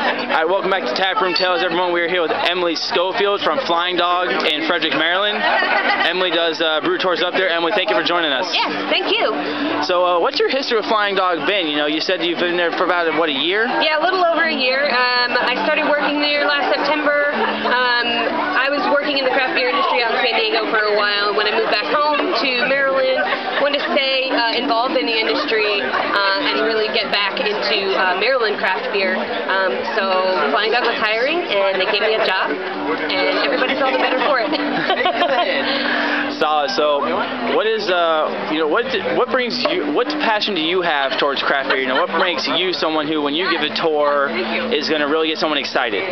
All right, welcome back to Taproom Tales, everyone. We're here with Emily Scoffield from Flying Dog in Frederick, Maryland. Emily does brew tours up there. Emily, thank you for joining us. Yes, thank you. So, what's your history with Flying Dog been? You know, you said you've been there for about, what, a year? Yeah, a little over a year. I started working there last September. I was working in the craft beer industry out in San Diego for a while. When I moved back home to Maryland, wanted to stay involved in the industry and really get back into Maryland craft beer. So Flying Dog was hiring, and they gave me a job, and everybody's all the better for it. Solid. So, what is what brings you? What passion do you have towards craft beer? You know, what makes you someone who, when you give a tour, is going to really get someone excited?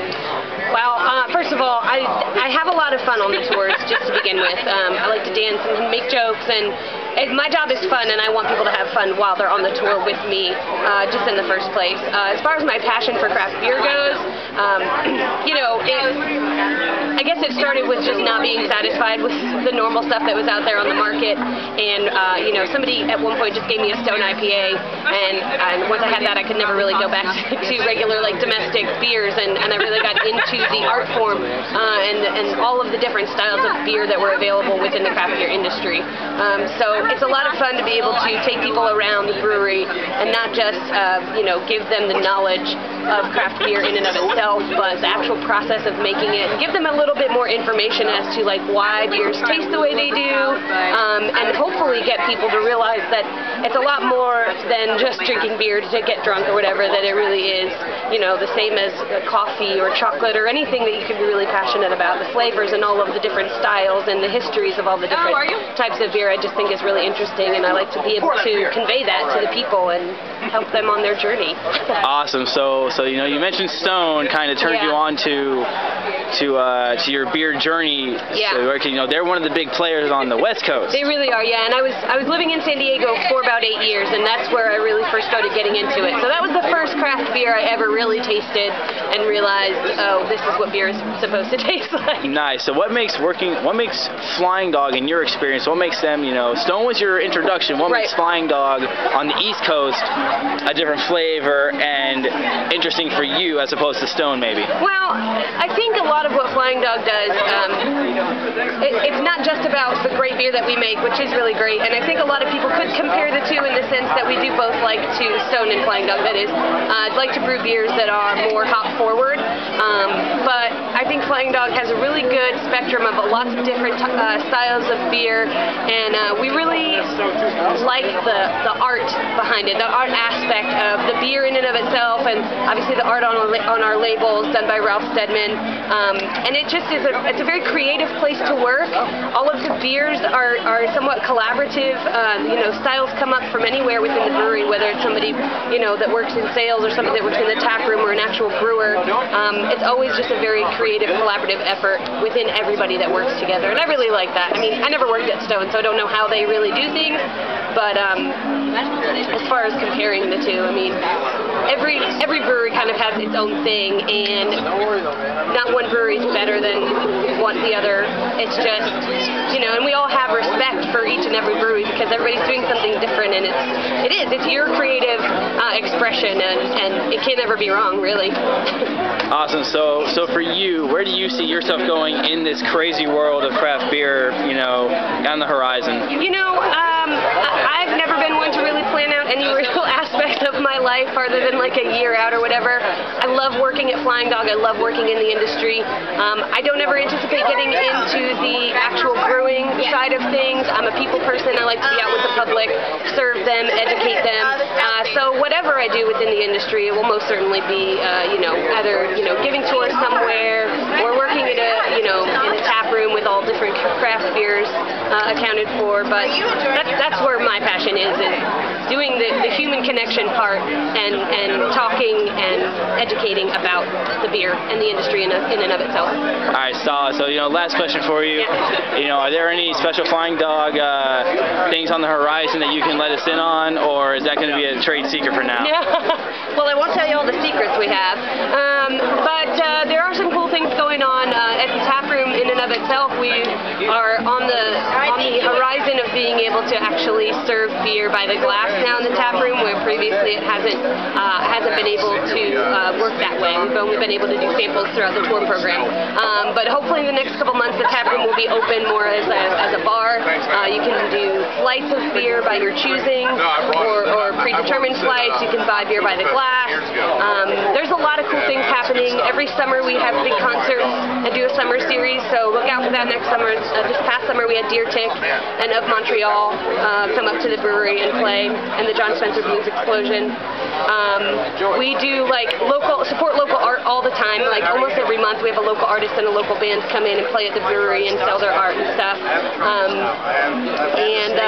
Well, first of all, I have a lot of fun on the tours, just to begin with. I like to dance and make jokes, and my job is fun, and I want people to have fun while they're on the tour with me, just in the first place. As far as my passion for craft beer goes, you know, I guess it started with just not being satisfied with the normal stuff that was out there on the market, and you know, somebody at one point just gave me a Stone IPA, and once I had that, I could never really go back to regular, like, domestic beers, and I really got into the art form and all of the different styles of beer that were available within the craft beer industry. So it's a lot of fun to be able to take people around the brewery and not just you know, give them the knowledge of craft beer in and of itself, but the actual process of making it, and give them a little bit more information as to, like, why beers taste the way they do, and hopefully get people to realize that it's a lot more than just drinking beer to get drunk or whatever, that it really is, you know, the same as coffee or chocolate or anything that you can be really passionate about. The flavors and all of the different styles and the histories of all the different types of beer I just think is really interesting, and I like to be able to convey that to the people and help them on their journey. Awesome. So you know, you mentioned Stone kind of turned you on to your beer journey. Yeah. So, you know, they're one of the big players on the West Coast. They really are, yeah. And I was living in San Diego for about 8 years, and that's where I really first started getting into it. So that was the first craft beer I ever really tasted and realized, oh, this is what beer is supposed to taste like. Nice. So what makes Flying Dog, in your experience, what makes them, you know, Stone was your introduction. What makes Flying Dog on the East Coast a different flavor and interesting for you as opposed to Stone, maybe? Well, I think a lot of what Flying Dog does, it's not just about the great beer that we make, which is really great, and I think a lot of people could compare the two in the sense that we do both like to Stone and Flying Dog, that is. I'd like to brew beers that are more hop forward, but I think Flying Dog has a really good spectrum of lots of different styles of beer, and we really like the art behind it, the art aspect of the beer in and of itself, and obviously the art on our labels done by Ralph Steadman, and it just is it's a very creative place to work. All of the beers are somewhat collaborative. You know, styles come up from anywhere within the brewery, whether it's somebody, you know, that works in sales or somebody that works in the tap room or an actual brewer. It's always just a very creative, collaborative effort within everybody that works together, and I really like that. I mean, I never worked at Stone, so I don't know how they really do things, but as far as comparing the two, I mean, every brewery kind of has its own thing, and not one brewery is better than the other. It's just, you know, and we all have respect for each and every brewery because everybody's doing something different, and it's your creative expression, and it can't ever be wrong, really. Awesome. So for you, where do you see yourself going in this crazy world of craft beer, you know, on the horizon? You know, I've never been one to really plan out any real aspect of my life farther than like a year out or whatever. I love working at Flying Dog. I love working in the industry. I don't ever anticipate getting into the actual brewing side of things. I'm a people person. I like to be out with the public, serve them, educate them. So whatever I do within the industry, it will most certainly be, you know, either, you know, giving tours somewhere or working in a tap room with all different craft beers accounted for. But that's where my passion is doing the human connection part and talking and educating about the beer and the industry in and of itself. All right, solid. So, you know, last question for you. Yeah. You know, are there any special Flying Dog things on the horizon that you can let us in on, or is that going to be a trade secret for now? Yeah. Well, I won't tell you all the secrets we have, but there are some cool things going on at the tap room in and of itself. We are on the horizon of being able to actually serve beer by the glass now in the tap room, where previously it hasn't been able to work that way. We've only been able to do samples throughout the tour program. But hopefully in the next couple months, the tap room will be open more as a bar. You can do flights of beer by your choosing, or predetermined flights. You can buy beer by the glass. There's a lot of cool things happening. Every summer we have big concerts and do a summer series, so look out for that next summer. This past summer we had Deer Tick and Of Montreal come up to the brewery and play, and the John Spencer Blues Explosion. We do support local art all the time. Like almost every month we have a local artist and a local band come in and play at the brewery and sell their art and stuff.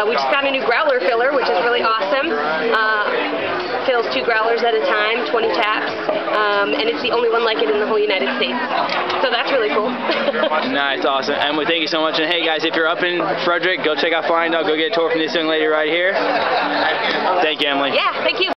We just got a new growler filler, which is really awesome. Fills 2 growlers at a time, 20 taps, and it's the only one like it in the whole United States. So that's really cool. Nice, awesome. Emily, thank you so much. And hey guys, if you're up in Frederick, go check out Flying Dog. Go get a tour from this young lady right here. Thank you, Emily. Yeah, thank you.